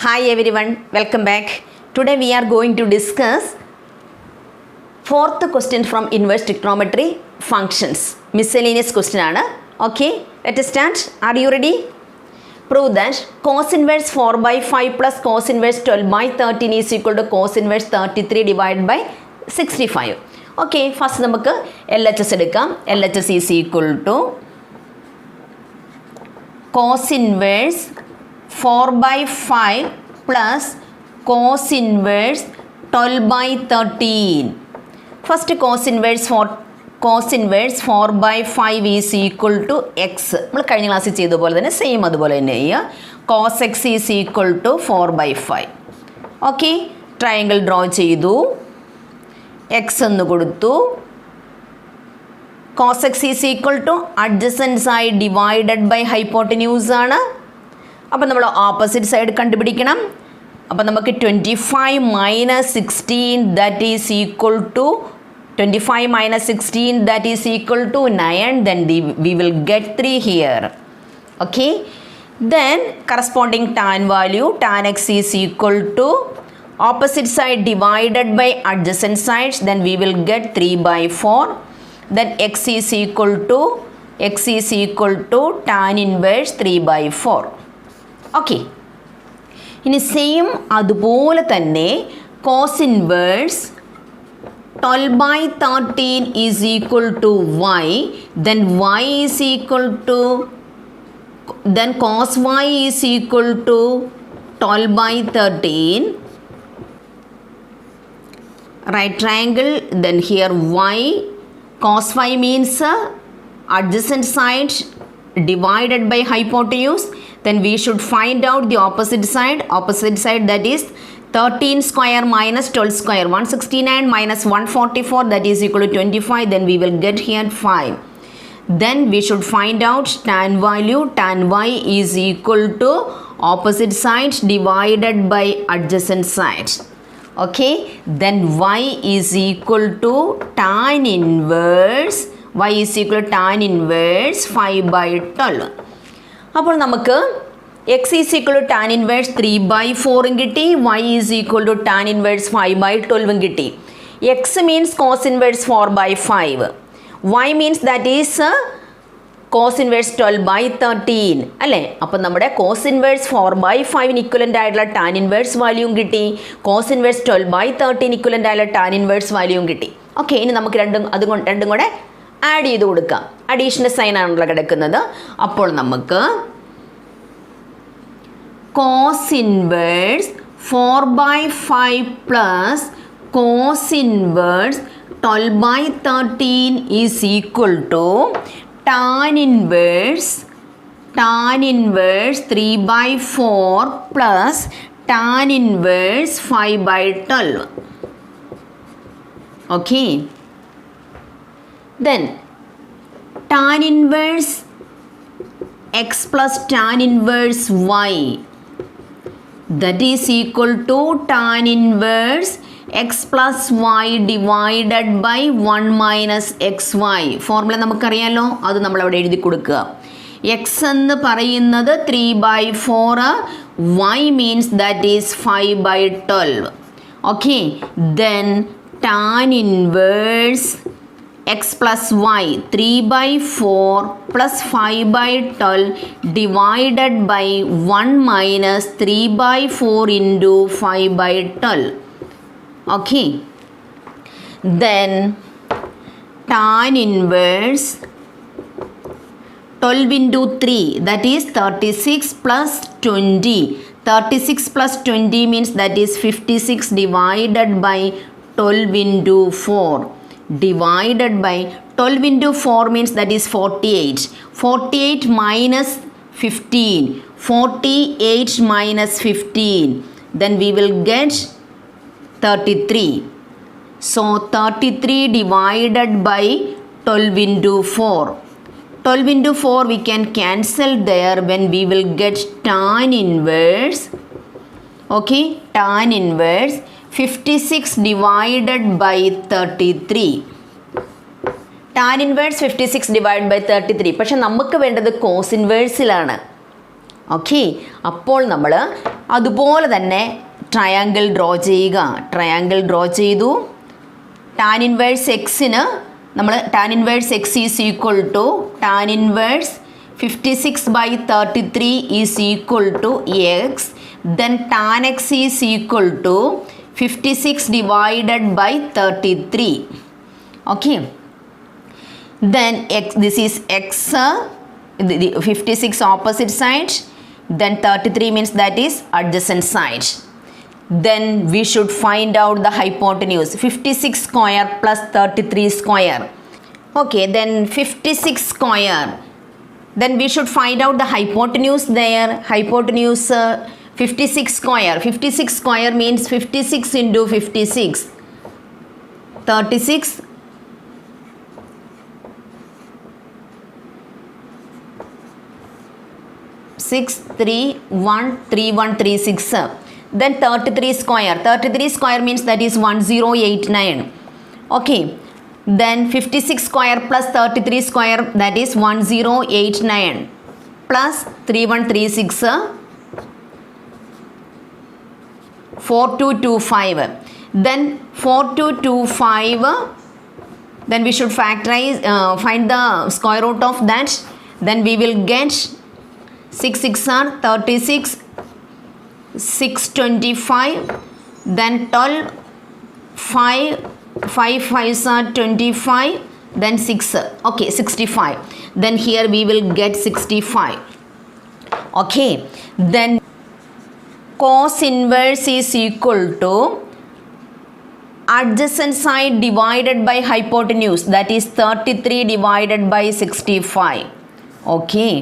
Hi everyone, welcome back. Today we are going to discuss fourth question from inverse trigonometry functions. Miscellaneous question aanu. Okay, let us start. Are you ready? Prove that cos inverse 4 by 5 plus cos inverse 12 by 13 is equal to cos inverse 33 divided by 65. Okay, first നമുക്ക് LHS എടുക്കാം. LHS is equal to cos inverse 4 by 5 plus cos inverse 12 by 13. First cos inverse 4 by 5 is equal to x. നമ്മൾ കഴിഞ്ഞ ക്ലാസ്സിൽ ചെയ്തതുപോലെ തന്നെ same അതുപോലെ തന്നെ cos x is equal to 4 by 5. Okay, triangle draw ചെയ്തു, x എന്ന് കൊടുത്തു. cos x is equal to adjacent side divided by hypotenuse ആണ്. അപ്പോൾ നമ്മൾ ഓപ്പോസിറ്റ് സൈഡ് കണ്ടുപിടിക്കണം. അപ്പോൾ നമുക്ക് 25 minus 16 that is equal to 25 minus 16 that is equal to 9. Then we will get 3 here. Okay. Then corresponding tan value, tan x is equal to opposite side divided by adjacent sides. Then we will get 3 by 4. Then x is equal to tan inverse 3 by 4. Okay, ഇനി same അതുപോലെ തന്നെ cos inverse 12 by 13 is equal to y, then y is equal to then cos y is equal to 12 by 13. Right triangle, then here y, cos y means adjacent side divided by hypotenuse. Then we should find out the opposite side that is 13 square minus 12 square, 169 minus 144 that is equal to 25. Then we will get here 5. Then we should find out tan value, tan y is equal to opposite sides divided by adjacent sides. Okay, then y is equal to tan inverse 5 by 12. അപ്പോൾ നമുക്ക് x is equal to tan inverse 3 by 4 കിട്ടി, y is equal to tan inverse 5 by 12 കിട്ടി. x means cos inverse 4 by 5, y means that is cos inverse 12 by 13 അല്ലേ. അപ്പോൾ നമ്മുടെ cos inverse 4 by 5 equivalent ആയിട്ടുള്ള tan inverse വാല്യൂവും കിട്ടി, cos inverse 12 by 13 equivalent ആയിട്ടുള്ള tan inverse വാല്യൂവും കിട്ടി. Okay, ഇനി നമുക്ക് രണ്ടും കൂടെ ആഡ് ചെയ്ത് കൊടുക്കാം. അഡീഷണൽ സൈൻ ആണല്ലോ കിടക്കുന്നത്. അപ്പോൾ നമുക്ക് cos inverse 4 by 5 plus cos inverse 12 by 13 is equal to tan inverse 3 by 4 plus tan inverse 5 by 12. Okay. Then tan inverse x plus tan inverse y that is equal to tan inverse x plus y divided by 1 minus xy. Formula നമുക്കറിയാലോ, അത് നമ്മൾ അവിടെ എഴുതി കൊടുക്കുക. x എന്ന് പറയുന്നത് 3 by 4, y means that is 5 by 12. Okay, then tan inverse x plus y 3 by 4 plus 5 by 12 divided by 1 minus 3 by 4 into 5 by 12. Okay, then tan inverse 12 into 3 that is 36 plus 20. 36 plus 20 means that is 56 divided by 12 into 4 divided by 12 into 4 means that is 48. 48 minus 15. 48 minus 15. Then we will get 33. So 33 divided by 12 into 4. 12 into 4 we can cancel there when we will get tan inverse. Okay, tan inverse 56 divided by 33. tan inverse 56 divided by 33. പക്ഷെ നമുക്ക് വേണ്ടത് cos inverse ലാണ്. Okay, അപ്പോൾ നമ്മൾ അതുപോലെ തന്നെ triangle draw ചെയ്യുക. Triangle draw ചെയ്തു. ടാൻ ഇൻവേഴ്സ് എക്സിന് നമ്മൾ tan inverse x is equal to tan inverse 56/33 is equal to x. Then tan x is equal to 56/33. Okay, then this is x, the 56 opposite side, then 33 means that is adjacent side. Then we should find out the hypotenuse. 56 square plus 33 square. Okay, then 56 square. Then we should find out the hypotenuse there. Hypotenuse 56 square. 56 square means 56 into 56. 36. 6313136. Then 33 square. 33 square means that is 1089. Okay. Then 56 square plus 33 square, that is 1089 plus 3136 4225. Then 4225. Then we should factorize, find the square root of that. Then we will get 6 6 are 36, 625, then 12, 5 5s are 25, then 6, okay, 65. Then here we will get 65. Okay, then cos inverse is equal to adjacent side divided by hypotenuse, that is 33 divided by 65. Okay,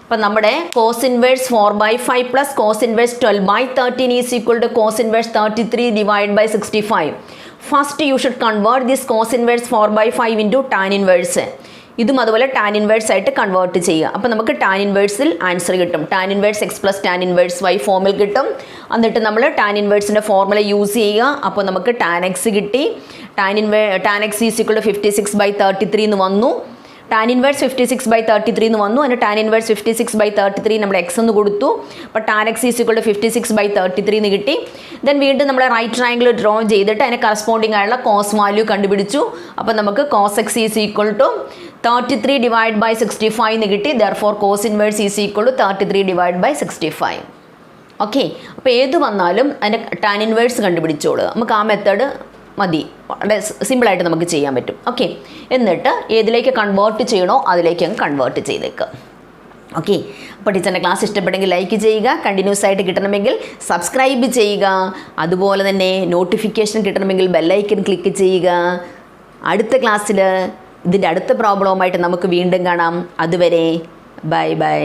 അപ്പോൾ നമ്മുടെ cos inverse 4/5 plus cos inverse 12/13 is equal to cos inverse 33 divide by 65. First you should convert this cos inverse 4/5 into tan inverse. ഇതും അതുപോലെ tan inverse ആയിട്ട് convert ചെയ്യുക. അപ്പോൾ നമുക്ക് tan ഇൻവേഴ്സിൽ answer കിട്ടും. Tan inverse x plus tan inverse y ഫോമിൽ കിട്ടും. എന്നിട്ട് നമ്മൾ ടാൻ ഇൻവേഴ്സിൻ്റെ ഫോർമുല യൂസ് ചെയ്യുക. അപ്പോൾ നമുക്ക് ടാൻ എക്സ് കിട്ടി. Tan x is equal to 56/33 എന്ന് വന്നു. ടാൻ ഇൻവേഴ്സ് 56/33 എന്ന് വന്നു. അതിന് ടാൻ ഇൻവേഴ്സ് 56/33 നമ്മൾ എക്സ് എന്ന് കൊടുത്തു. അപ്പോൾ tan x is equal to 56/33 എന്ന് കിട്ടി. ദെൻ വീണ്ടും നമ്മൾ റൈറ്റ് ട്രയാങ്കിൾ ഡ്രോ ചെയ്തിട്ട് അതിന് കറസ്പോണ്ടിങ് ആയുള്ള കോസ് വാല്യൂ കണ്ടുപിടിച്ചു. അപ്പോൾ നമുക്ക് cos x is equal to 33 divide by 65 എന്ന് കിട്ടി. Therefore cos inverse is equal to 33 divide by 65. Okay, അപ്പോൾ ഏത് വന്നാലും അതിൻ്റെ ടാൻ ഇൻവേഴ്സ് കണ്ടുപിടിച്ചോളുക. നമുക്ക് ആ മെത്തേഡ് മതി, വളരെ സിമ്പിളായിട്ട് നമുക്ക് ചെയ്യാൻ പറ്റും. ഓക്കെ, എന്നിട്ട് ഏതിലേക്ക് കൺവേർട്ട് ചെയ്യണോ അതിലേക്ക് അങ്ങ് കൺവേർട്ട് ചെയ്തേക്കുക. ഓക്കെ, അപ്പോൾ ടീച്ചറിൻ്റെ ക്ലാസ് ഇഷ്ടപ്പെട്ടെങ്കിൽ ലൈക്ക് ചെയ്യുക. കണ്ടിന്യൂസ് ആയിട്ട് കിട്ടണമെങ്കിൽ സബ്സ്ക്രൈബ് ചെയ്യുക. അതുപോലെ തന്നെ നോട്ടിഫിക്കേഷൻ കിട്ടണമെങ്കിൽ ബെല്ലൈക്കൻ ക്ലിക്ക് ചെയ്യുക. അടുത്ത ക്ലാസ്സിൽ ഇതിൻ്റെ അടുത്ത പ്രോബ്ലവുമായിട്ട് നമുക്ക് വീണ്ടും കാണാം. അതുവരെ ബൈ ബൈ.